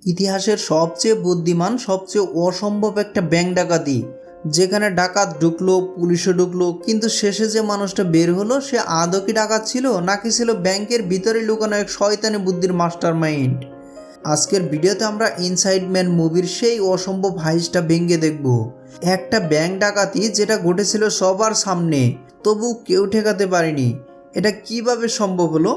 ইতিহাসের সবচেয়ে বুদ্ধিমান সবচেয়ে অসম্ভব একটা ব্যাংক ডাকাতি, যেখানে ডাকাত ঢুকলো, পুলিশও ঢুকলো, কিন্তু শেষে যে মানুষটা বের হলো সে আদৌ কি ডাকাত ছিল নাকি ছিল ব্যাংকের ভিতরে লুকানো এক শয়তানি বুদ্ধির মাস্টার মাইন্ড। আজকের ভিডিওতে আমরা ইনসাইড ম্যান মুভির সেই অসম্ভব হাইজটা ভেঙে দেখব। একটা ব্যাংক ডাকাতি যেটা ঘটেছিল সবার সামনে, তবু কেউ ঠেকাতে পারেনি। এটা কিভাবে সম্ভব হলো,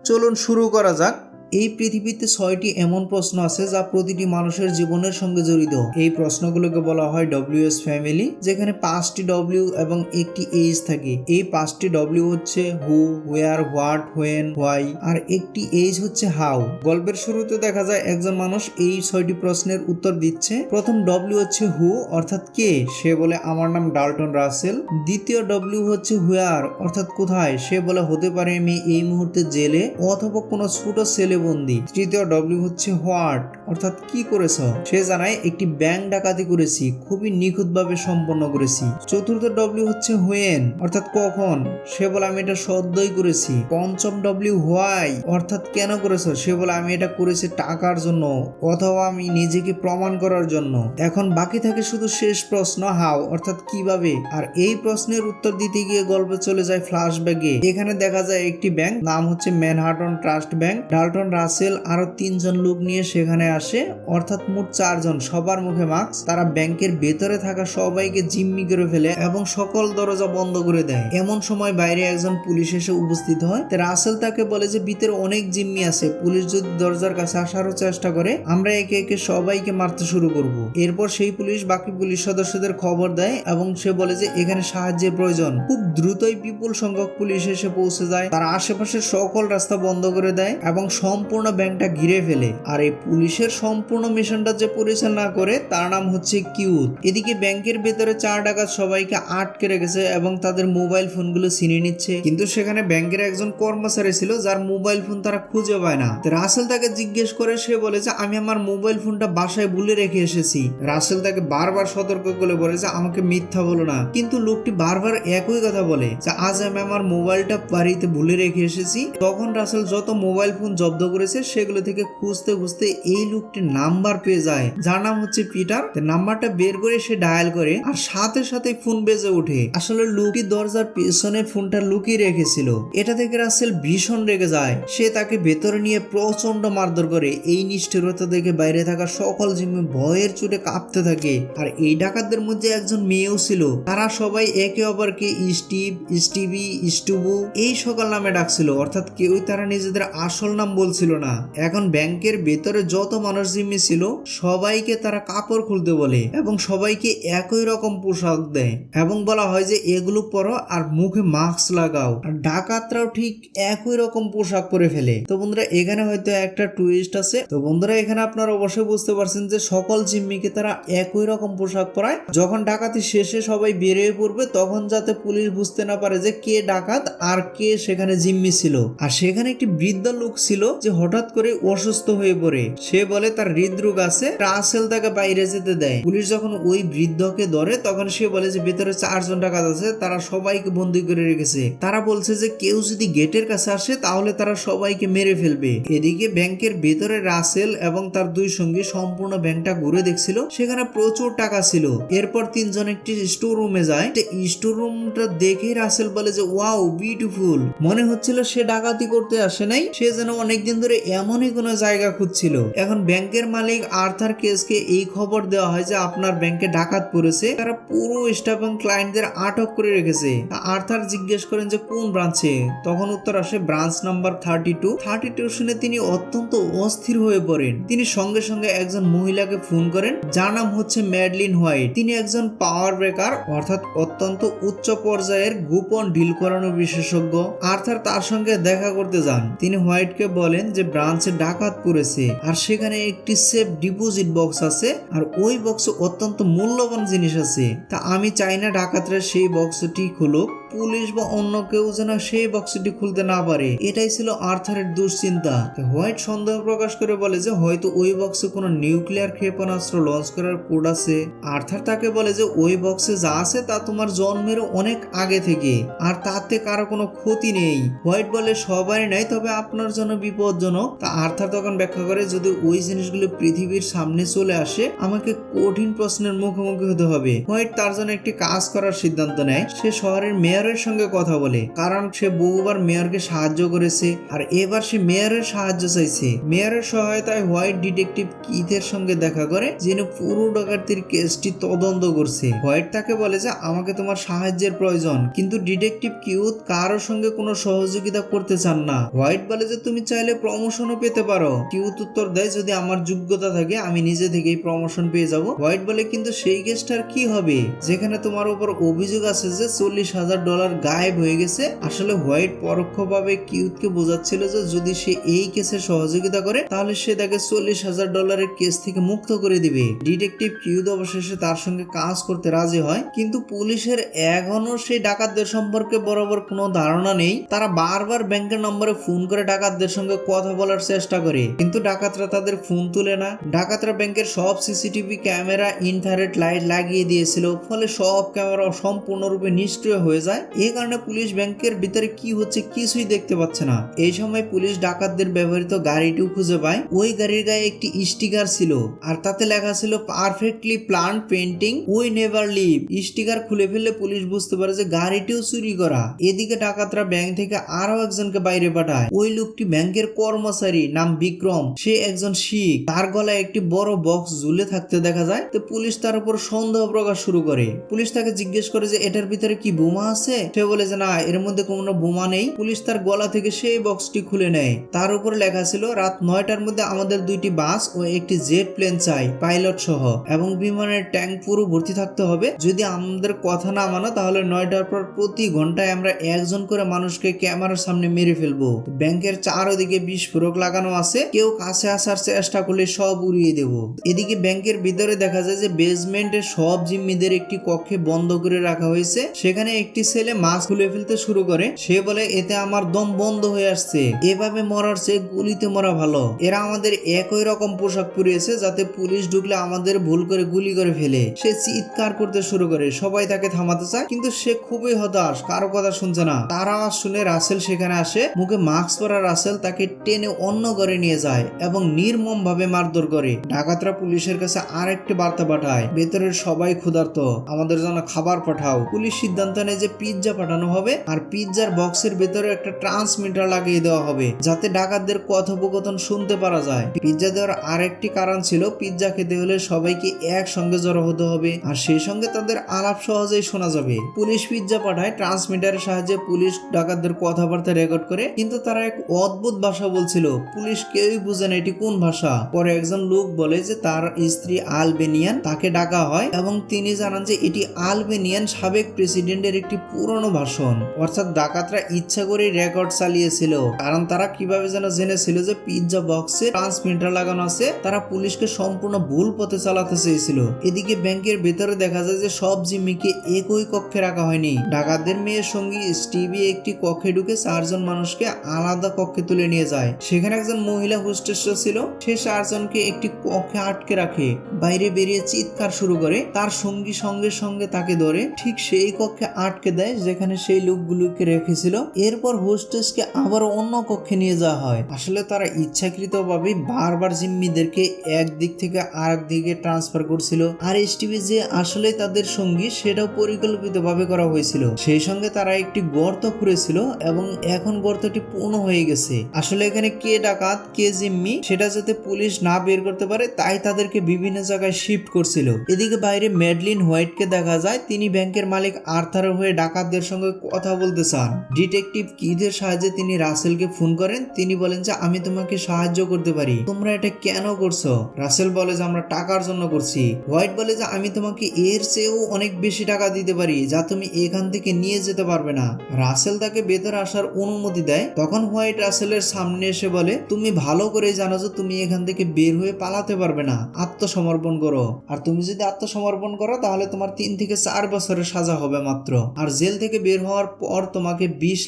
চলুন শুরু করা যাক। এই পৃথিবীতে 6টি এমন প্রশ্ন আছে যা প্রতিটি মানুষের জীবনের সঙ্গে জড়িত। এই প্রশ্নগুলোকে বলা হয় ডব্লিউএস ফ্যামিলি, যেখানে 5টি ডব্লিউ এবং একটি এইচ থাকে। এই 5টি ডব্লিউ হচ্ছে হু, হোয়ার, হোয়াট, হোয়েন, হোয়াই, আর একটি এইচ হচ্ছে হাউ। গল্পের শুরুতে দেখা যায় একজন মানুষ এই 6টি প্রশ্নের উত্তর দিচ্ছে। প্রথম ডব্লিউ হচ্ছে হু, অর্থাৎ কে। সে বলে আমার নাম ডাল্টন রাসেল। দ্বিতীয় ডব্লিউ হচ্ছে হোয়ার, অর্থাৎ কোথায়। সে বলে হতে পারে আমি এই মুহূর্তে জেলে অথবা কোনো ছোট সেলে বন্দী। তৃতীয় ডব্লিউ হচ্ছে হোয়াট, অর্থাৎ কি করেছ। সে জানায় একটি ব্যাংক ডাকাতি করেছি, খুবই নিখুঁতভাবে সম্পন্ন করেছি। চতুর্থ ডব্লিউ হচ্ছে হোয়েন, অর্থাৎ কখন। সে বলে আমি এটা সদ্যই করেছি। পঞ্চম ডব্লিউ হোয়াই, অর্থাৎ কেন করেছ। সে বলে আমি এটা করেছি টাকার জন্য অথবা আমি নিজেকে প্রমাণ করার জন্য। এখন বাকি থাকে শুধু শেষ প্রশ্ন হাউ, অর্থাৎ কিভাবে। আর এই প্রশ্নের উত্তর দিতে গিয়ে গল্পে চলে যায় ফ্ল্যাশব্যাকে। এখানে দেখা যায় একটি ব্যাংক, নাম হচ্ছে Manhattan Trust Bank. Dalton Russell আরো 3জন লোক নিয়ে সেখানে আসে, অর্থাৎ মোট 4জন। সবার মুখে মাস্ক। তারা ব্যাংকের ভেতরে থাকা সবাইকে জিম্মি করে ফেলে এবং সকল দরজা বন্ধ করে দেয়। এমন সময় বাইরে একজন পুলিশ এসে উপস্থিত হয়। রাসেল তাকে বলে যে ভিতরে অনেক জিম্মি আছে, পুলিশ যদি দরজার কাছে আসারও চেষ্টা করে আমরা একে একে সবাইকে মারতে শুরু করব। এরপর সেই পুলিশ বাকি পুলিশ সদস্যদের খবর দেয় এবং সে বলে যে এখানে সাহায্যের প্রয়োজন। খুব দ্রুতই বিপুল সংখ্যক পুলিশ এসে পৌঁছে যায়। তারা আশেপাশের সকল রাস্তা বন্ধ করে দেয় এবং সম্পূর্ণ ব্যাংকটা ঘিরে ফেলে। আর এই পুলিশের সম্পূর্ণ মিশনটা যে পরিচালনা করে তার নাম হচ্ছে কিউত। এদিকে ব্যাংকের ভেতরে 4 ডাকাত সবাইকে আটকে রেখেছে এবং তাদের মোবাইল ফোনগুলো ছিনিয়ে নিচ্ছে। কিন্তু সেখানে ব্যাংকের একজন কর্মচারী ছিল যার মোবাইল ফোন তারা খুঁজে পায় না। রাসেল তাকে জিজ্ঞেস করে, সে বলে যে আমি আমার মোবাইল ফোনটা বাসায় ভুলে রেখে এসেছি। রাসেল তাকে বারবার সতর্ক করে বলে যে আমাকে মিথ্যা বলো না, কিন্তু লোকটি বারবার একই কথা বলে যে আজ আমি আমার মোবাইলটা বাড়িতে ভুলে রেখে এসেছি। তখন রাসেল যত মোবাইল ফোন জব্দ করেছে সেগুলো থেকে খুঁজতে খুঁজতে এই লোকটির নাম্বার পেয়ে যায়, যার নাম হচ্ছে পিটার। নাম্বারটা বের করে সে ডায়াল করে আর সাথে সাথে ফোন বেজে ওঠে। আসলে লোকটি দরজার পেছনে ফোনটা লুকিয়ে রেখেছিল। এটা থেকে রাসেল ভীষণ রেগে যায়। সে তাকে ভেতরে নিয়ে প্রচন্ড মারধর করে। এই নিষ্ঠুরতা দেখে বাইরে থাকা সকল জিম্মি ভয়ের চোটে কাঁপতে থাকে। আর এই ডাকাতদের মধ্যে একজন মেয়েও ছিল। তারা সবাই একে অপরকে স্টিভ, স্টিভি, স্টুবু এই সকল নামে ডাকছিল, অর্থাৎ কেউই তারা নিজেদের আসল নাম বলছিল না। এখন ব্যাংকের ভেতরে যত মানুষ জিম্মি ছিল সবাইকে তারা কাপড় খুলতে বলে এবং সবাইকে একই রকম পোশাক দেয় এবং বলা হয় যে এগুলো পরো আর মুখে মাস্ক লাগাও। আর ডাকাতরাও ঠিক একই রকম পোশাক পরে ফেলে। তো বন্ধুরা এখানে হয়তো একটা টুইস্ট আছে। তো বন্ধুরা এখানে আপনারা অবশ্যই বুঝতে পারছেন যে সকল জিম্মিকে তারা একই রকম পোশাক পরায়। যখন ডাকাতি শেষে সবাই বেরিয়ে পড়বে তখন যাতে পুলিশ বুঝতে না পারে যে কে ডাকাত আর কে সেখানে জিম্মি ছিল। আর সেখানে একটি বৃদ্ধ লোক ছিল যে হঠাৎ করে অসুস্থ হয়ে পড়ে। সে বলে তার হৃদরোগ আছে। রাসেল তাকে বাইরে যেতে দেয়। পুলিশ যখন ওই বৃদ্ধকে ধরে তখন সে বলে যে ভেতরে 4জন ডাকাত আছে, তারা সবাইকে বন্দী করে রেখেছে। তারা বলছে যে কেউ যদি গেটের কাছে আসে তাহলে তারা সবাইকে মেরে ফেলবে। এদিকে ব্যাংকের ভেতরে রাসেল এবং তার 2 সঙ্গী সম্পূর্ণ ব্যাংকটা ঘুরে দেখছিল। সেখানে প্রচুর টাকা ছিল। এরপর 3জন একটি স্টোর রুমে যায়। স্টোর রুমটা দেখে রাসেল বলে যে ওয়াও বিউটিফুল। মনে হচ্ছিল সে ডাকাতি করতে আসে নাই, সে যেন অনেকদিন ধরে এমনই কোনো জায়গা খুঁজছিল। এখন ব্যাংকের মালিক আর্থার কেসকে এই খবর দেওয়া হয় যে আপনার ব্যাংকে ডাকাত পড়েছে। তারা পুরো স্টাফ এবং ক্লায়েন্টদের আটক করে রেখেছে। আর্থার জিজ্ঞেস করেন যে কোন ব্রাঞ্চে। তখন উত্তর আসে ব্রাঞ্চ নাম্বার 32 শুনে তিনি অত্যন্ত অস্থির হয়ে পড়েন। তিনি সঙ্গে সঙ্গে একজন মহিলাকে ফোন করেন যার নাম হচ্ছে ম্যাডলিন হোয়াইট। তিনি একজন পাওয়ার ব্রেকার, অর্থাৎ অত্যন্ত উচ্চ পর্যায়ের গোপন ডিল করানো বিশেষজ্ঞ। আর্থার তার সঙ্গে দেখা করতে যান। তিনি হোয়াইটকে বলেন যে ব্রাঞ্চে ডাকাত পড়েছে আর সেখানে একটি সেফ ডিপোজিট বক্স আছে আর ওই বক্সে অত্যন্ত মূল্যবান জিনিস আছে। তা আমি চাই না ডাকাতরা সেই বক্সটি খুলুক। পুলিশ বা অন্য কেউ যেন সেই বক্সটি খুলতে না পারে। এটাই ছিল আর্থারের দুশ্চিন্তা। হোয়াইট সন্দেহ প্রকাশ করে বলে যে হয়তো ওই বক্সে কোনো নিউক্লিয়ার ক্ষেপণাস্ত্র লঞ্চ করার কোড আছে। আর্থার তাকে বলে যে ওই বক্সে যা আছে তা তোমার জন্মের অনেক আগে থেকে, আর তাতে কারো কোনো ক্ষতি নেই। হোয়াইট বলে সবারই নাই, তবে আপনার জন্য বিপজ্জনক। তা আর্থার তখন ব্যাখ্যা করে যদি ওই জিনিসগুলো পৃথিবীর সামনে চলে আসে আমাকে কঠিন প্রশ্নের মুখোমুখি হতে হবে। হোয়াইট তার জন্য একটি কাজ করার সিদ্ধান্ত নেয়। সে শহরের মেয়রের সঙ্গে কথা বলে, কারণ সে বহুবার মেয়রকে সাহায্য করেছে আর এবার সে মেয়রের সাহায্য চাইছে। মেয়রের সহায়তায় হোয়াইট ডিটেকটিভ কিথের সঙ্গে দেখা করে, যিনি পুরো ডাকাতির কেসটি তদন্ত করছে। হোয়াইট তাকে বলে যে আমাকে তোমার সাহায্যের প্রয়োজন, কিন্তু ডিটেকটিভ কিউথ কারোর সঙ্গে কোনো সহযোগিতা করতে চান না। হোয়াইট বলে যে তুমি চাইলে প্রমোশনও পেতে পারো। কিউথ উত্তর দেয় যদি আমার যোগ্যতা থাকে আমি নিজে থেকেই প্রমোশন পেয়ে যাব। হোয়াইট বলে কিন্তু সেই কেসটার কি হবে যেখানে তোমার উপর অভিযোগ আছে যে $40,000 গায়েব হয়ে গেছে। আসলে হোয়াইট পরোক্ষভাবে কিউথকে বোঝাচ্ছিল যে যদি সে এই কেসে সহযোগিতা করে তাহলে সে তাকে $40,000 কেস থেকে মুক্ত করে দিবে। ডিটেকটিভ কিউথ অবশেষে তার সঙ্গে কাজ করতে রাজি হয়, কিন্তু পুলিশের এখনো সেই ডাকাতদের সম্পর্কে বরাবর কোনো ধারণা নেই। তারা বারবার ব্যাংকের নম্বরে ফোন করে ডাকাতদের সঙ্গে কথা বলার চেষ্টা করে, কিন্তু ডাকাতরা তাদের ফোন তুলে না। ডাকাতরা ব্যাংকের সব সিসিটিভি ক্যামেরা ইনফ্রারেড লাইট লাগিয়ে দিয়েছিল, ফলে সব ক্যামেরা সম্পূর্ণরূপে নিষ্ক্রিয় হয়ে যায়। এই কারণে পুলিশ ব্যাংকের ভিতরে কি হচ্ছে কিছুই দেখতে পাচ্ছে না। এই সময় পুলিশ ডাকাতদের ব্যবহৃত গাড়িটিও খুঁজে পায়। ওই গাড়ির গায়ে একটি স্টিকার ছিল, আর তাতে লেখা ছিল perfectly planned painting we never leave. Sticker খুলে ফেললে পুলিশ বুঝতে পারে যে গাড়িটিও চুরি করা। এদিকে ডাকাতরা ব্যাংক থেকে আরো একজনকে বাইরে পাঠায়। ওই লোকটি ব্যাংকের কর্মচারী, নাম বিক্রম। সে একজন শিখ। তার গলায় একটি বড় বক্স ঝুলে থাকতে দেখা যায়। তো পুলিশ তার উপর সন্দেহ প্রকাশ শুরু করে। পুলিশ তাকে জিজ্ঞেস করে যে এটার ভিতরে কি বোমা আছে। সে বলে যে না, এর মধ্যে কোনো বোমা নেই। পুলিশ তার গলা থেকে সেই বক্সটি খুলে নেয়। তার উপর লেখা ছিল রাত 9টার মধ্যে আমাদের 2টি বাস ও একটি জেট প্লেন চাই, পাইলট সহ, এবং বিমানের ট্যাঙ্ক পুরো ভর্তি থাকতে হবে। যদি আমাদের কথা না মানো তাহলে 9টার পর প্রতি ঘন্টায় আমরা একজন করে মানুষকে ক্যামেরার সামনে মেরে ফেলবো। ব্যাংকের চারদিকে বিস্ফোরক লাগানো আছে, কেউ কাছে আসার চেষ্টা করলে সব উড়িয়ে দেব। এদিকে ব্যাংকের ভিতরে দেখা যায় যে বেসমেন্টের সব জিম্মিদের একটি কক্ষে বন্ধ করে রাখা হয়েছে। সেখানে একটি ছেলে মাস্ক খুলে ফেলতে শুরু করে। সে বলে এতে আমার দম বন্ধ হয়ে আসছে, এভাবে মরার চেয়ে গুলিতে মরা ভালো। এরা আমাদের একই রকম পোশাক পরিয়েছে যাতে পুলিশ ঢুকলে আমাদের ভুল করে গুলি করে ফেলে। সে চিৎকার করতে শুরু করে। সবাই তাকে থামাতে চায়, কিন্তু সে খুবই হতাশ, কারো কথা শুনছে না। তার আওয়াজ শুনে রাসেল সেখানে আসে। মুখে মাস্ক পরা রাসেল তাকে টেনে অন্য ঘরে নিয়ে যায় এবং নির্মম ভাবে মারধর করে। ডাকাতরা পুলিশের কাছে আরেকটি বার্তা পাঠায়, ভেতরের সবাই ক্ষুধার্ত, আমাদের জন্য খাবার পাঠাও। পুলিশ সিদ্ধান্ত নেয় যে পিৎজা পাঠানো হবে, আর পিৎজার বক্সের ভেতরে একটা ট্রান্সমিটার লাগিয়ে দেওয়া হবে যাতে ডাকাতদের কথোপকথন শুনতে পারা যায়। পিৎজা দেওয়ার আরেকটি কারণ ছিল পিৎজা খেতে হলে সবাইকে একসঙ্গে জড়ো হতে হবে, আর সেই সঙ্গে তাদের আলাপ সহজেই শোনা যাবে। পুলিশ পিৎজা পাঠায়। ট্রান্সমিটারের সাহায্যে পুলিশ ডাকাতদের কথাবার্তা রেকর্ড করে, কিন্তু তারা এক অদ্ভুত ভাষা বলছিল। পুলিশ কেউই বুঝে না এটি কোন ভাষা। পরে একজন লোক বলে যে তার স্ত্রী আলবেনিয়ান, তাকে ডাকা হয় এবং তিনি জানান যে এটি আলবেনিয়ান সাবেক প্রেসিডেন্টের একটি পুরনো ভাষণ। অর্থাৎ ডাকাতরা ইচ্ছা করে রেকর্ড চালিয়েছিল, কারণ তারা কিভাবে যেন জেনেছিল যে পিৎজা বক্সে ট্রান্সমিটার লাগানো আছে। তারা পুলিশকে সম্পূর্ণ ভুল পথে চালাতে চেয়েছিল। এদিকে ব্যাংকের ভেতরে দেখা যায় যে সব জিম্মিকে একই কক্ষে রাখা হয়নি। ডাকাতদের মেয়ের সঙ্গী স্টিভি একটি কক্ষে ঢুকে 4 জন মানুষকে আলাদা কক্ষে তুলে নিয়ে যায়। সেখানে একজন মহিলা হোস্টেস ছিল। সে 4 জনকে একটি কক্ষে আটকে রাখে, বাইরে বেরিয়ে চিৎকার শুরু করে। তার সঙ্গী সঙ্গে সঙ্গে তাকে ধরে ঠিক সেই কক্ষে আটকে দেয় যেখানে সেই লোকগুলোকে রেখেছিল। এরপর হোস্টেসকে আবার অন্য কক্ষে নিয়ে যাওয়া হয়। আসলে তারা ইচ্ছাকৃতভাবে বারবার জিম্মিদেরকে এক দিক থেকে আরেক দিকে ট্রান্সফার করছিল, আর স্টিভি যে আসলে তাদের সঙ্গী সেটাও পরিকল্পিতভাবে করা হয়েছিল। সেই সঙ্গে তারা একটি গর্ত খুঁড়েছিল এবং এখন গর্তটি পূর্ণ হয়ে গেছে। আসলে এখানে কে ডাকাত কে জিম্মি সেটা যাতে পুলিশ না বের করতে পারে, তাই তাদেরকে বিভিন্ন জায়গায় শিফট করছিল। এদিকে বাইরে ম্যাডলিন হোয়াইটকে দেখা যায়। তিনি ব্যাংকের মালিক আর্থারের হয়ে ডাকাতদের সঙ্গে কথা বলতে চান। ডিটেকটিভ কিথের সাহায্যে তিনি রাসেলকে ফোন করেন। তিনি বলেন যে আমি তোমাকে সাহায্য করতে পারি, তোমরা এটা কেন করছো? রাসেল বলে যে আমরা টাকার জন্য করছি। হোয়াইট বলে যে আমি তোমাকে এর চেয়েও অনেক বেশি টাকা দিতে পারি যা তুমি এখান থেকে নিয়ে যেতে পারবে না। রাসেল তাকে ভেতরে আসার অনুমতি দেয়। তখন হোয়াইট রাসেলের সামনে এসে বলে তুমি ভালো করে জানো যে তুমি এখান থেকে বের হয়ে পালাতে পারবে না, আত্মসমর্পণ করো। আর তুমি যদি আত্মসমর্পণ করো তাহলে তোমার 3 থেকে 4 বছরের সাজা হবে মাত্র। আর জেল থেকে বের হওয়ার পর তোমাকে $20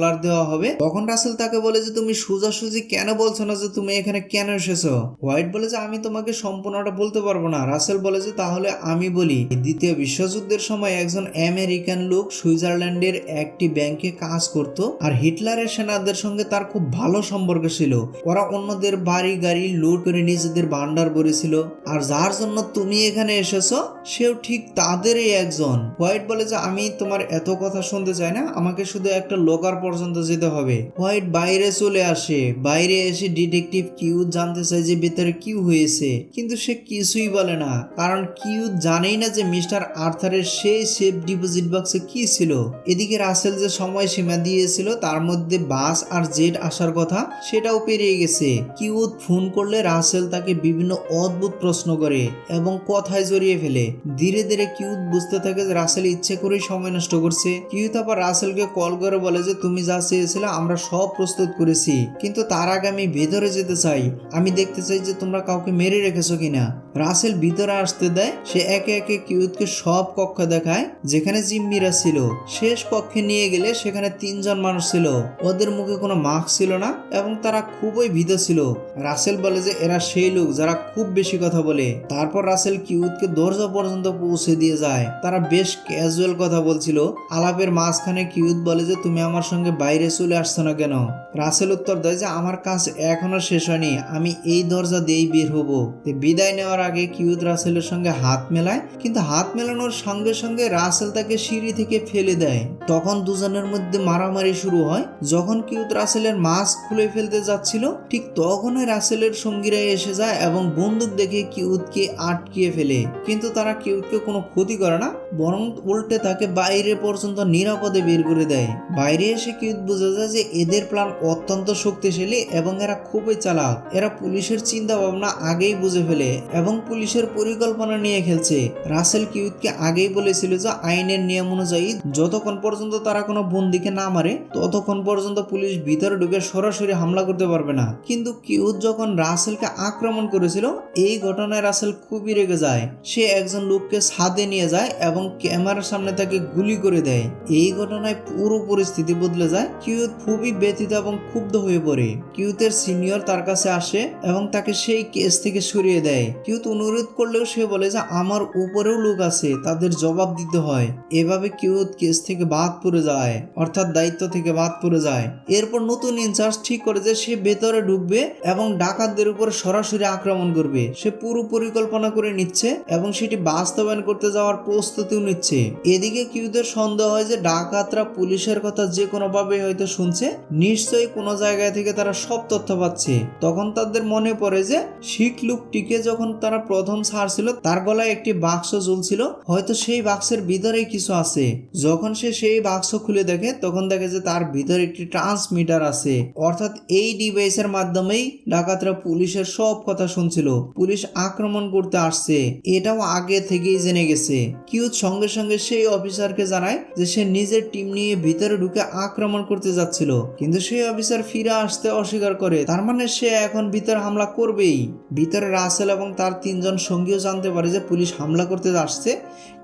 লাখ দেওয়া হবে। তখন রাসেল তাকে বলে যে তুমি সোজাসুজি কেন বলছো না যে তুমি এখানে কেন এসেছো। হোয়াইট বলে যে আমি তোমাকে সম্পূর্ণটা বলতে পারবো না। রাসেল বলে যে তাহলে আমি বলি, দ্বিতীয় বিশ্বযুদ্ধের সময় একজন আমেরিকান লোক সুইজারল্যান্ডের একটি ব্যাংকে কাজ করত, আর হিটলারের সেনাদের সঙ্গে তার খুব ভালো সম্পর্ক ছিল। ওরা অন্যদের বাড়ি গাড়ি লুট করে নিজেদের ভান্ডার ভরেছিল, আর যার জন্য তুমি এখানে এসেছো সেও ঠিক তাদেরই একজন। হোয়াইট বলে যে আমি তোমার এত কথা শুনতে চাই না, আমাকে শুধু একটা লোকার পর্যন্ত যেতে হবে। হোয়াইট বাইরে চলে আসে। বাইরে এসে ডিটেকটিভ কিউ জানতে চায় যে ভেতরে কি হয়েছে, কিন্তু সে কিছুই বলে না, কারণ কিউ জানেই না যে মিস্টার আর্থারের সেই সেফ ডিপোজিট বক্সে কি ছিল। এদিকে রাসেল যে সময়সীমা দিয়েছিল তার মধ্যে বাস আর জেট আসার কথা সেটাও পেরিয়ে গেছে। কিউ ফোন করলে রাসেল তাকে বিভিন্ন অদ্ভুত প্রশ্ন করে এবং কথায় জড়িয়ে ফেলে। ধীরে ধীরে কিউ বুঝতে থাকে যে রাসেল ইচ্ছে করেই সময় নষ্ট করছে। কিউ তারপর রাসেলকে কল করে বলে যে তুমি যা চেয়েছিলে আমরা সব প্রস্তুত করেছি, কিন্তু তার আগে আমি ভেতরে যেতে চাই। আমি দেখতে চাই যে তোমরা কাউকে মেরে রেখেছো কিনা। রাসেল ভিতরে আসতে দেয়। সে একে একে কিউতকে সব কক্ষ দেখায় যেখানে জিম্মিরা ছিল। শেষ কক্ষে নিয়ে গেলে সেখানে 3 জন মানুষ ছিল। ওদের মুখে কোনো মাস্ক ছিল না এবং তারা খুবই ভীত ছিল। রাসেল বলে যে এরা সেই লোক যারা খুব বেশি কথা বলে। তারপর রাসেল কিউতকে দরজা পর্যন্ত পৌঁছে দিয়ে যায়। তারা বেশ ক্যাজুয়াল কথা বলছিল। আলাপের মাঝখানে কিউত বলে যে তুমি আমার সঙ্গে বাইরে চলে আসছো না কেন। রাসেল উত্তর দেয় যে আমার কাজ এখনো শেষ হয়নি, আমি এই দরজা দিয়েই বের হবো। বিদায় নেওয়ার আগে কিউত রাসেলের সঙ্গে হাত মেলায়, কিন্তু হাত মেলানোর সঙ্গে সঙ্গে রাসেল তাকে সিঁড়ি থেকে ফেলে দেয়। তখন দুজনের মধ্যে মারামারি শুরু হয়। যখন কিউত রাসেলের মাস্ক খুলে ফেলতে যাচ্ছিল ঠিক তখনই রাসেলের সঙ্গীরা এসে যায় এবং বন্দুক দেখে কিউতকে আটকিয়ে ফেলে, কিন্তু তারা কিউতকে কোনো ক্ষতি করে না, বরং উল্টে তাকে বাইরে পর্যন্ত নিরাপদে বের করে দেয়। বাইরে এসে কিউত বোঝা যায় যে এদের প্ল্যান অত্যন্ত শক্তিশালী এবং এরা খুবই চালাক। এরা পুলিশের চিন্তা ভাবনা আগেই বুঝে ফেলে এবং পুলিশের পরিকল্পনা নিয়ে খেলছে। রাসেল কিউতকে আগেই বলেছিল যে আইনের নিয়ম অনুযায়ী যতক্ষণ পর্যন্ত তারা কোনো বন্দীকে না মারে ততক্ষণ পর্যন্ত পুলিশ ভিতরে ঢুকে সরাসরি হামলা করতে পারবে না। কিন্তু কিউত যখন রাসেলকে আক্রমণ করেছিল এই ঘটনায় রাসেল খুবই রেগে যায়। সে একজন লোককে ছাদে নিয়ে যায় এবং ক্যামেরার সামনে তাকে গুলি করে দেয়। এই ঘটনায় পুরো পরিস্থিতি বদলে যায়। কিউত খুবই ব্যথিত এবং ক্ষুব্ধ হয়ে পড়ে। কিউতের সিনিয়র তার কাছে আসে এবং তাকে সেই কেস থেকে সরিয়ে দেয়। কিউত অনুরোধ করলেও সে বলে যে আমার উপরেও লোক আছে, তাদের জবাব দিতে হয়। এভাবে কিউত কেস থেকে বাদ পড়ে যায়, অর্থাৎ দায়িত্ব থেকে বাদ পড়ে যায়। এরপর নতুন ইনচার্জ ঠিক করে যে সে ভেতরে ঢুকবে এবং ডাকাতদের উপর সরাসরি আক্রমণ করবে। সে পুরো পরিকল্পনা করে নিচ্ছে এবং সেটি বাস্তবায়ন করতে যাওয়ার প্রস্তুতিও নিচ্ছে। এদিকে কিউদের সন্দেহ হয় যে ডাকাতরা পুলিশের কথা যে কোনো ভাবে হয়তো শুনছে, নিশ্চয়ই কোনো জায়গা থেকে তারা সব তথ্য পাচ্ছে। তখন তাদের মনে পড়ে যে শিখ লোকটিকে যখন তারা প্রথম ছাড়ছিল তার গলায় একটি বাক্স ঝুলছিল, হয়তো সেই বাক্সের ভিতরেই কিছু আছে। যখন সে সেই বাক্স খুলে দেখে তখন দেখে যে তার ভিতরে একটি ট্রান্সমিটার আছে, অর্থাৎ এই ডিভাইসের মাধ্যমেই ডাকাতরা পুলিশের সব কথা শুনছিল। পুলিশ আক্রমণ করতে আসছে এটাও আগে থেকেই জেনে গেছে। কিউত সঙ্গে সঙ্গে সেই অফিসারকে জানায় যে সে নিজের টিম নিয়ে ভিতরে ঢুকে আক্রমণ করতে যাচ্ছিল, কিন্তু সেই অফিসার ফিরে আসতে অস্বীকার করে। তার মানে সে এখন ভিতরে হামলা করবেই। ভিতরে রাসেল এবং তার 3 জন সঙ্গীও জানতে পারে যে পুলিশ হামলা করতে আসছে,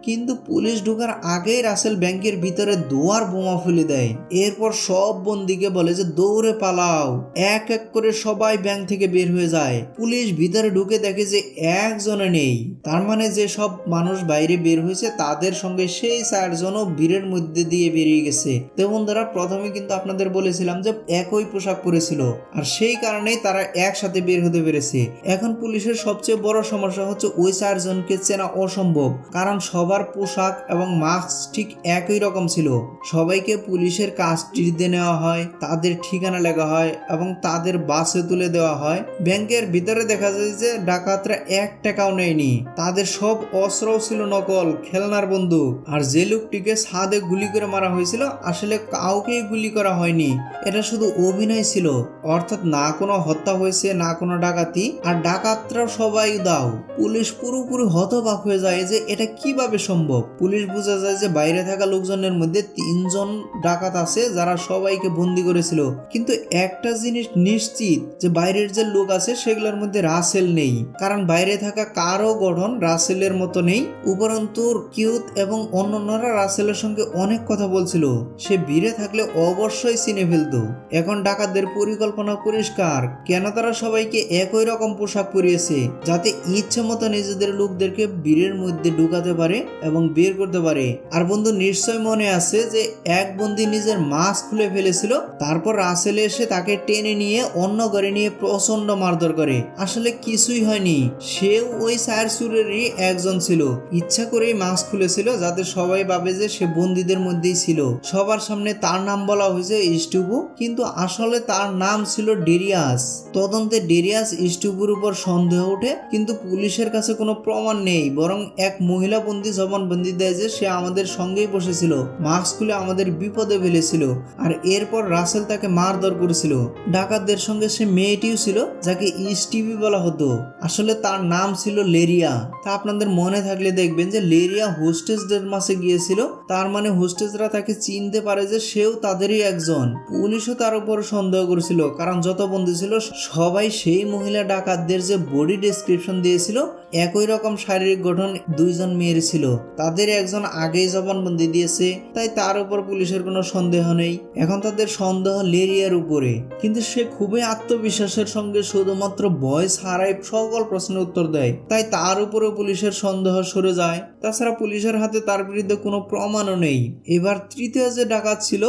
কিন্তু পুলিশ ঢোকার আগেই রাসেল ব্যাংকের ভিতরে দুয়ার বোমা ফেলে দেয়। এরপর সব বন্দীকে বলে যে দৌড়ে পালাও। এক এক করে সবাই ব্যাংক থেকে বের হয়ে যায়। পুলিশ ভিতরে ঢুকে দেখে যে একজনে নেই, তার মানে যে সব মানুষ বাইরে বের হয়েছে তাদের সঙ্গে সেই 4জনও ভিড়ের মধ্যে দিয়ে বেরিয়ে গেছে। তো বন্ধুরা প্রথমে কিন্তু আপনাদের বলেছিলাম যে একই পোশাক পরেছিল, আর সেই কারণেই তারা একসাথে বের হতে পেরেছে। এখন পুলিশের সবচেয়ে বড় সমস্যা হচ্ছে ওই 4জনকে চেনা অসম্ভব, কারণ সবার পোশাক এবং মাস্ক ঠিক একই রকম ছিল। সবাইকে পুলিশের কাস্টডিতে নেওয়া হয়, তাদের ঠিকানা লেখা হয় এবং তাদের বাসে তুলে দেওয়া হয়। ব্যাংকের ভিতরে দেখা যায় যে ডাকাতরা 1 টাকাও নেয়নি, তাদের সব অস্ত্রও ছিল নকল খেলনার বন্দুক। আর যে লোকটিকে ছাদে গুলি করে মারা হয়েছিল আসলে কাউকেই গুলি করা হয়নি, এটা শুধু অভিনয় ছিল, অর্থাৎ না কোনো হত্যা হয়েছে না কোনো ডাকাতি, আর ডাকাতরা সবাই দাও। পুলিশ পুরোপুরি হতবাক হয়ে যায় যে এটা কিভাবে কিভাবে সম্ভব? পুলিশ বোঝা যায় যে বাইরে থাকা লোকজনের মধ্যে 3 জন ডাকাত আছে যারা সবাইকে বন্দি করেছিল, কিন্তু একটা জিনিস নিশ্চিত যে বাইরের যে লোক আছে সেগুলোর মধ্যে রাসেল নেই, কারণ বাইরে থাকা কারো গঠন রাসেলের মতো নেই। উপরন্তু কিউত এবং অন্যান্যরা রাসেলের সঙ্গে অনেক কথা বলছিল, সে ভিড়ে থাকলে অবশ্যই চিনে ফেলতো। এখন ডাকাতদের পরিকল্পনা পরিষ্কার, কেন তারা সবাইকে একই রকম পোশাক পরিয়েছে, যাতে ইচ্ছে মতো নিজেদের লোকদেরকে ভিড়ের মধ্যে ঢুকাতে পারে এবং বের করতে পারে। আর বন্ধু নিশ্চয় মনে আছে যে এক বন্দী নিজের মাস্ক খুলে ফেলেছিল, তারপর রাসেল এসে তাকে টেনে নিয়ে অন্য ঘরে নিয়ে প্রচন্ড মারধর করে। আসলে কিছুই হয়নি, সেও ওই সায়ের সুরেরই একজন ছিল, ইচ্ছা করেই মাস্ক খুলেছিল যাতে সবাই ভাবে যে সে বন্দীদের মধ্যেই ছিল। সবার সামনে তার নাম বলা হয়েছে স্টুবু, কিন্তু আসলে তার নাম ছিল ডেরিয়াস। তদন্তে ডেরিয়াস স্টুবুর উপর সন্দেহ ওঠে, কিন্তু পুলিশের কাছে কোনো প্রমাণ নেই, বরং এক মহিলা বন্দী জবানবন্দি দেয় যে সে আমাদের সঙ্গেই বসেছিল, মাস্ক খুলে আমাদের বিপদে ফেলেছিল, আর এরপর রাসেল তাকে মারধর করেছিল। ডাকাতদের সঙ্গে সে মেয়েটিও ছিল যাকে স্টিভি বলা হতো, আসলে তার নাম ছিল লেরিয়া। তা আপনাদের মনে থাকলে দেখবেন যে লেরিয়া হোস্টেসদের মাঝে গিয়েছিল, তার মানে হোস্টেসরা তাকে চিনতে পারে যে সেও তাদেরই একজন। পুলিশও তার উপর সন্দেহ করেছিল, কারণ যত বন্দী ছিল সবাই সেই মহিলা ডাকাতদের যে বডি ডেসক্রিপশন দিয়েছিল একই রকম শারীরিক গঠন দুইজন মেয়ের ছিল, তাদের একজন আগেই জবানবন্দি দিয়েছে, তাই তার উপর পুলিশের কোনো সন্দেহ নেই। এখন তাদের সন্দেহ লেরিয়ার উপরে, কিন্তু সে খুবই আত্মবিশ্বাসের সঙ্গে শুধুমাত্র ভয় ছাড়াই সকল প্রশ্নের উত্তর দেয়, তাই তার উপরে পুলিশের সন্দেহ সরে যায়। তাছাড়া পুলিশের হাতে তার বিরুদ্ধে কোনো প্রমাণও নেই। এবার তৃতীয় যে ডাকাত ছিল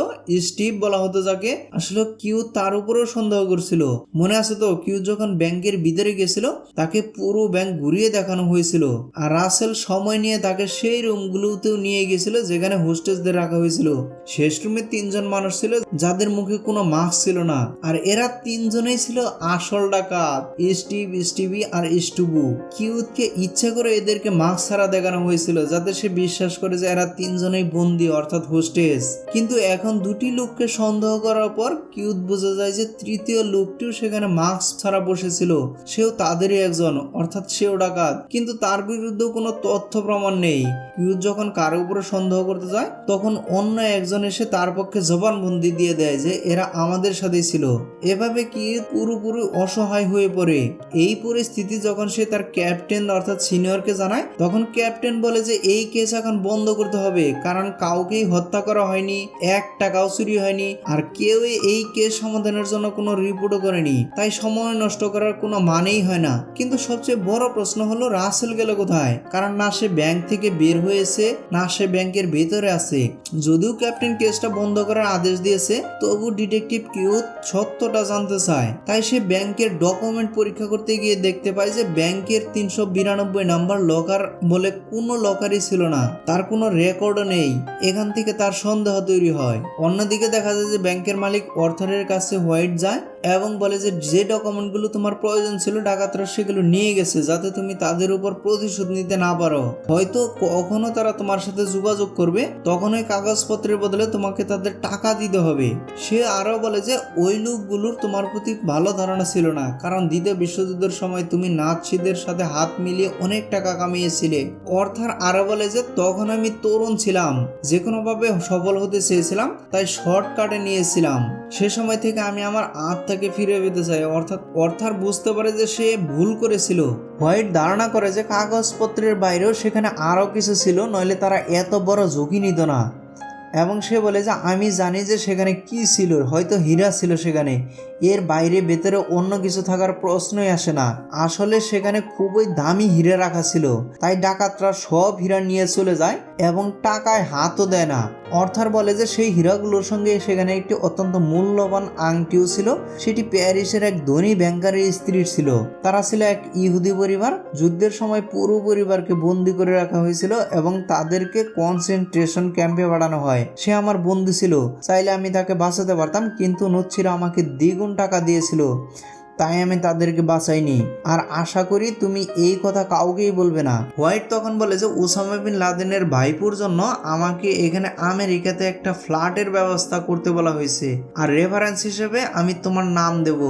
স্টিভ বলা হতো যাকে, আসলে কিউ তার উপরেও সন্দেহ করছিল। মনে আছে তো, কিউ যখন ব্যাংকের ভিতরে গেছিল তাকে পুরো ব্যাংক ঘুরিয়ে দেখানো হয়েছিল, আর রাসেল সময় নিয়ে তাকে সেই রুমগুলোতেও নিয়ে গেছিল যেখানে হোস্টেসদের রাখা হয়েছিল। শেষ রুমে 3 জন মানুষ ছিল যাদের মুখে কোনো মাস্ক ছিল না, আর এরা 3 জনেই ছিল আসল ডাকাত, স্টিভ, স্টিভি আর স্টুবু। কিউতকে ইচ্ছা করে এদেরকে মাস্ক ছাড়া দেখানো হয়েছিল যাতে সে বিশ্বাস করে যে এরা 3 জনেই বন্দী অর্থাৎ হোস্টেস। কিন্তু এখন দুটি লোককে সন্দেহ করার পর কিউত বোঝা যায় যে তৃতীয় লোকটিও সেখানে মাস্ক ছাড়া বসেছিল, সেও তাদেরই একজন অর্থাৎ সেও ডাকাত, কিন্তু তার বিরুদ্ধে কোনো তথ্য প্রমাণ নেই। কিউত যখন কারো উপরে সন্দেহ করতে যায় তখন অন্য একজন এসে তার পক্ষে জবানবন্দি দিয়ে দেয় যে এরা আমাদের সাথেই ছিল। এভাবে কিউত পুরোপুরি অসহায় হয়ে পড়ে। এই পরিস্থিতি যখন সে তার ক্যাপ্টেন অর্থাৎ সিনিয়রকে জানায়, তখন ক্যাপ্টেন বলে যে এই কেস এখন বন্ধ করতে হবে, কারণ কাউকেই হত্যা করা হয়নি, 1 টাকাও চুরি হয়নি, আর কেউ এই কেস সমাধানের জন্য কোনো রিপোর্টও করেনি, তাই সময় নষ্ট করার কোনো মানেই হয় না। কিন্তু সবচেয়ে বড় প্রশ্ন হলো রাসেল গেল কোথায়, কারণ না সে ব্যাংক থেকে বের হয়েছে না সে ব্যাংকের ভেতরে আছে। যদিও ক্যাপ্টেন কেসটা বন্ধ করার আদেশ দিয়েছে, তবু ডিটেকটিভ কিউত সত্যটা জানতে চায়, তাই সে ব্যাংকের ডকুমেন্ট পরীক্ষা করতে গিয়ে দেখতে পায় যে ব্যাংকের 392 নাম্বার লকার বলে কোনো লকারই ছিল না, তার কোনো রেকর্ডও নেই। এখান থেকে তার সন্দেহ তৈরি হয়। অন্যদিকে দেখা যায় যে ব্যাংকের মালিক অর্থারের কাছে হোয়াইট যায় এবং বলে যে যে ডকুমেন্টগুলো তোমার প্রয়োজন ছিল ডাকাতরা সেগুলো নিয়ে গেছে যাতে তুমি তাদের উপর প্রতিশোধ নিতে না পারো। হয়তো কখনো তারা তোমার সাথে যোগাযোগ করবে, তখন ওই কাগজপত্রের বদলে তোমাকে তাদের টাকা দিতে হবে। সে আরো বলে যে ওই লোকগুলোর তোমার প্রতি ভালো ধারণা ছিল না, কারণ দ্বিতীয় বিশ্বযুদ্ধের সময় তুমি নাৎসিদের সাথে হাত মিলিয়ে অনেক টাকা কামিয়েছিলে। অর্থাৎ আরো বলে যে তখন আমি তরুণ ছিলাম, যে কোনোভাবে সফল হতে চেয়েছিলাম, তাই শর্টকাটে নিয়েছিলাম। সে সময় থেকে আমি আমার আত্মাকে ফিরে পেতে চাই। অর্থাৎ বুঝতে পারে যে সে ভুল করেছিল। হোয়াইট ধারণা করে যে কাগজপত্রের বাইরেও সেখানে আরো কিছু ছিল, নইলে তারা এত বড় ঝুঁকি নিত না। এবং সে বলে যে আমি জানি যে সেখানে কি ছিল, হয়তো হীরা ছিল সেখানে, এর বাইরে ভেতরে অন্য কিছু থাকার প্রশ্নই আসে না। আসলে সেখানে খুবই দামি হীরা রাখা ছিল, তাই ডাকাতরা সব হীরা নিয়ে চলে যায় এবং টাকায় হাতও দেয় না। অর্থাৎ বলে যে সেই হীরাগুলোর সঙ্গে সেখানে একটি অত্যন্ত মূল্যবান আংটিও ছিল, সেটি প্যারিসের এক ধনী ব্যাংকারের স্ত্রীর ছিল। তারা ছিল এক ইহুদি পরিবার। যুদ্ধের সময় পুরো পরিবারকে বন্দি করে রাখা হয়েছিল এবং তাদেরকে কনসেন্ট্রেশন ক্যাম্পে পাঠানো হয়। সে আমার বন্ধু ছিল, চাইলে আমি তাকে বাঁচাতে পারতাম, কিন্তু নচ্ছিরা আমাকে দ্বিগুণ টাকা দিয়েছিল, তাই আমি তাদেরকে বাঁচাইনি। আর আশা করি তুমি এই কথা কাউকেই বলবে না। হোয়াইট তখন বলে যে ওসামা বিন লাদেনের ভাইপুর জন্য আমাকে এখানে আমেরিকাতে একটা ফ্ল্যাটের ব্যবস্থা করতে বলা হয়েছে, আর রেফারেন্স হিসেবে আমি তোমার নাম দেব।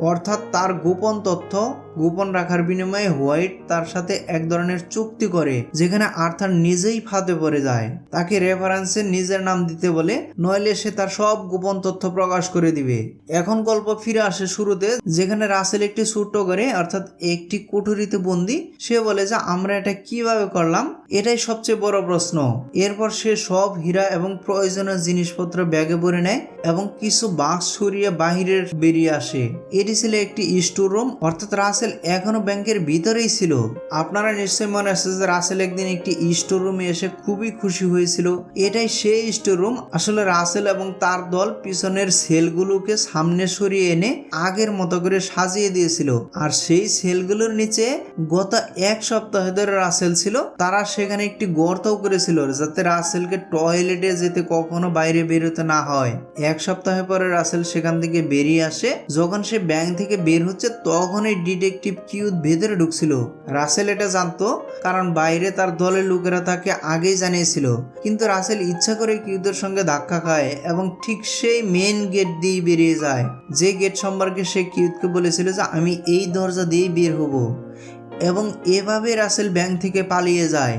অর্থাৎ তার গোপন তথ্য গোপন রাখার বিনিময়ে হোয়াইট তার সাথে এক ধরনের চুক্তি করে, যেখানে আর্থার নিজেই ফাঁদে পড়ে যায়। তাকে রেফারেন্সে নিজের নাম দিতে বলে, নইলে সে তার সব গোপন তথ্য প্রকাশ করে দিবে। এখন গল্প ফিরে আসে শুরুতে, যেখানে রাসেল একটি ছোট্ট করে অর্থাৎ একটি কুঠুরিতে বন্দি। সে বলে যে আমরা এটা কিভাবে করলাম, এটাই সবচেয়ে বড় প্রশ্ন। এরপর সে সব হীরা এবং প্রয়োজনীয় জিনিসপত্র ব্যাগে ভরে নেয় এবং কিছু বাক্স সরিয়ে বাহিরে বেরিয়ে আসে। এটি ছিল একটি স্টোর রুম, অর্থাৎ রাসেল এখনো ব্যাংকের ভিতরেই ছিল। আপনারা নিশ্চয়ই মনে আছে যে রাসেল একদিন একটি স্টোর রুমে এসে খুবই খুশি হয়েছিল। এটাই সেই স্টোর রুম। আসলে রাসেল এবং তার দল পিছনের সেলগুলোকে সামনে সরিয়ে এনে আগের মতো করে সাজিয়ে দিয়েছিল, আর সেই সেলগুলোর নিচে গত এক সপ্তাহ ধরে রাসেল ছিল। তারা সেখানে একটি গর্তও করেছিল যাতে রাসেলকে টয়লেটে যেতে কখনো বাইরে বেরোতে না হয়। এক সপ্তাহ পরে রাসেল সেখান থেকে বেরিয়ে আসে। যখন সে ব্যাংক থেকে বের হচ্ছে তখনই ডিটেকটিভ কিউথ ভেতরে ঢুকছিল। রাসেল এটা জানতো, কারণ বাইরে তার দলের লোকেরা তাকে আগেই জানিয়েছিল। কিন্তু রাসেল ইচ্ছা করে কিউথের সঙ্গে ধাক্কা খায় এবং ঠিক সেই মেন গেট দিয়ে বেরিয়ে যায়, যে গেট সম্পর্কে সে কিউথকে বলেছিল যে আমি এই দরজা দিয়েই বের হব। এবং এভাবে রাসেল ব্যাংক থেকে পালিয়ে যায়।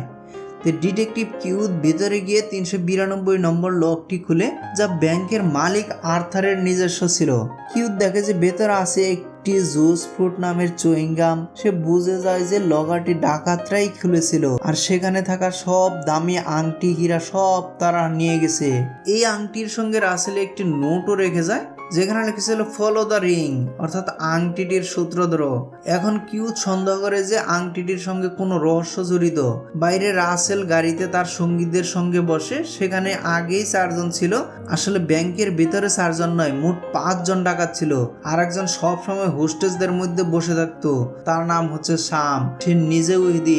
ডিটেকটিভ কিউথ ভেতরে গিয়ে 392 নম্বর লকটি খুলে, যা ব্যাংকের মালিক আর্থারের নিজস্ব ছিল। কিউথ দেখে যে ভেতরে আছে একটি জুস ফ্রুট নামের চুইংগাম। সে বুঝে যায় যে লকারটি ডাকাতরাই খুলেছিল, আর সেখানে থাকা সব দামি আংটি হীরা সব তারা নিয়ে গেছে। এই আংটির সঙ্গে রাসেল একটি নোটও রেখে যায়, যেখানে লিখেছিল ফলো দ্য রিং, অর্থাৎ আংটিটির সূত্র ধরো। এখন কিউথ সন্দেহ করে যে আংটিটির সঙ্গে কোনো রহস্য জড়িত। বাইরে রাসেল গাড়িতে তার সঙ্গীদের সঙ্গে বসে, সেখানে আগেই 4 জন ছিল। আসলে ব্যাংকের ভিতরে 4 জন নয়, মোট 5 জন ডাকাত ছিল। আর একজন সবসময় হোস্টেসদের মধ্যে বসে থাকতো, তার নাম হচ্ছে শাম। সে নিজে ইহুদি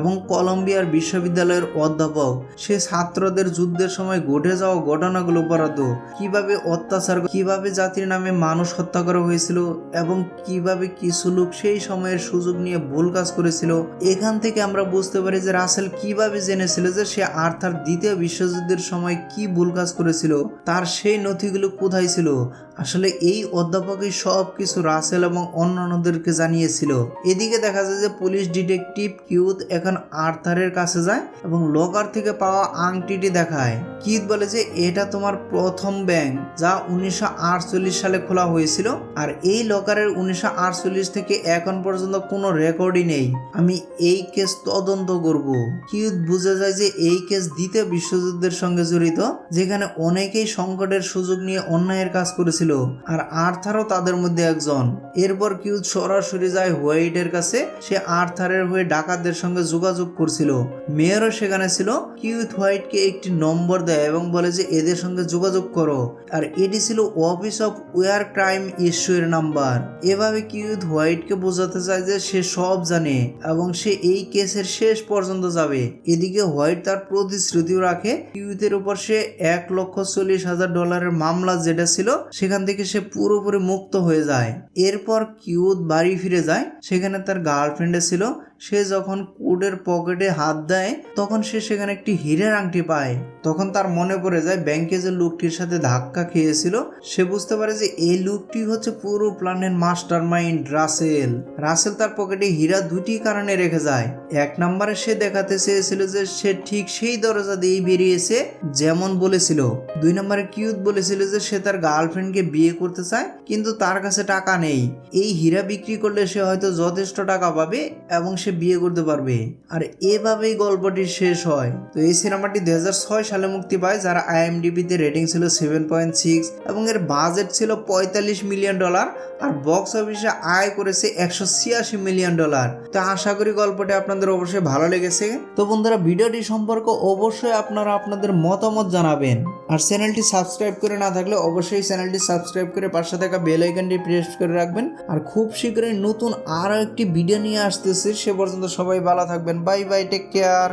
এবং কলম্বিয়ার বিশ্ববিদ্যালয়ের অধ্যাপক। সে ছাত্রদের যুদ্ধের সময় ঘটে যাওয়া ঘটনাগুলো পড়াতো, কিভাবে অত্যাচার, কিভাবে জাতির নামে মানুষ হত্যা করা হয়েছিল এবং কিভাবে কিছু লোক সেই সময়ের সুযোগ নিয়ে ভুল কাজ করেছিল। এখান থেকে আমরা বুঝতে পারি যে রাসেল কিভাবে জেনেছিল যে সে আর্থার দ্বিতীয় বিশ্বযুদ্ধের সময় কি ভুল কাজ করেছিল, তার সেই নথিগুলো কোথায় ছিল। আসলে এই অধ্যাপকই সব কিছু রাসেল এবং অন্যান্যদেরকে জানিয়েছিল। এদিকে দেখা যায় যে পুলিশ ডিটেকটিভ কিউথ এখন আর্থারের কাছে যায় এবং লকার থেকে পাওয়া আংটিটি দেখায়। কিউথ বলে যে এটা তোমার প্রথম ব্যাংক, যা 1948 সালে খোলা হয়েছিল, আর এই লকারের 1948 থেকে এখন পর্যন্ত কোনো রেকর্ডই নেই। আমি এই কেস তদন্ত করব। কিউথ বুঝে যায় যে এই কেস দ্বিতীয় বিশ্বযুদ্ধের সঙ্গে জড়িত, যেখানে অনেকেই সংকটের সুযোগ নিয়ে অন্যায়ের কাজ করেছিল, আর আর্থারও তাদের মধ্যে একজন। এরপর কিউথ সরাসরি যায় হোয়াইটের কাছে। সে আর্থারের হয়ে ডাকাতদের সঙ্গে যোগাযোগ করছিল। মেয়রও সেখানে ছিল। কিউথ হোয়াইটকে একটি নম্বর দেয় এবং বলে যে এদের সঙ্গে যোগাযোগ করো, আর এটি ছিল office of war crime issue এর নাম্বার। এভাবে কিউথ হোয়াইটকে বোঝাতে চায় যে সে সব জানে এবং সে এই কেসের শেষ পর্যন্ত যাবে। এদিকে হোয়াইট তার প্রতিশ্রুতিও রাখে। কিউথের উপর সে $1,40,000 মামলা যেটা ছিল সেখান থেকে সে পুরোপুরি মুক্ত হয়ে যায়। এরপর কিউথ বাড়ি ফিরে যায়। সেখানে তার গার্লফ্রেন্ডে ছিল। সে যখন কোটের পকেটে হাত দেয় তখন সে সেখানে একটি হীরের আংটি পায়। তখন তার মনে পড়ে যায় ব্যাংকে যে লোকটির সাথে ধাক্কা খেয়েছিল। সে বুঝতে পারে যে এই লোকটি হচ্ছে পুরো প্ল্যানের মাস্টার মাইন্ড রাসেল তার পকেটে হীরা 2টি কারণে রেখে যায়। 1 নম্বরে সে দেখাতে চেয়েছিল যে সে ঠিক সেই দরজা দিয়েই বেরিয়েছে যেমন বলেছিল। 2 নম্বরে কিউথ বলেছিল যে সে তার গার্লফ্রেন্ডকে বিয়ে করতে চায়, কিন্তু তার কাছে টাকা নেই। এই হীরা বিক্রি করলে সে হয়তো যথেষ্ট টাকা পাবে এবং সে বিয়ে করতে পারবে। আর এভাবেই গল্পটি শেষ হয়। তো এই সিনেমাটি 2006 সালে মুক্তি পায়, যার IMDb তে রেটিং ছিল 7.6 এবং এর বাজেট ছিল $45 মিলিয়ন, আর বক্স অফিসে আয় করেছে $186 মিলিয়ন। তো আশা করি গল্পটি আপনাদের অবশ্যই ভালো লেগেছে। তো বন্ধুরা, ভিডিওটি সম্পর্কে অবশ্যই আপনারা আপনাদের মতামত জানাবেন, আর চ্যানেলটি সাবস্ক্রাইব করে না থাকলে অবশ্যই চ্যানেলটি সাবস্ক্রাইব করে পাশে থাকা বেল আইকনটি প্রেস করে রাখবেন। আর খুব শীঘ্রই নতুন আরো একটি ভিডিও নিয়ে আসতেছি। সে পর্যন্ত সবাই ভালো থাকবেন। Bye bye, take care.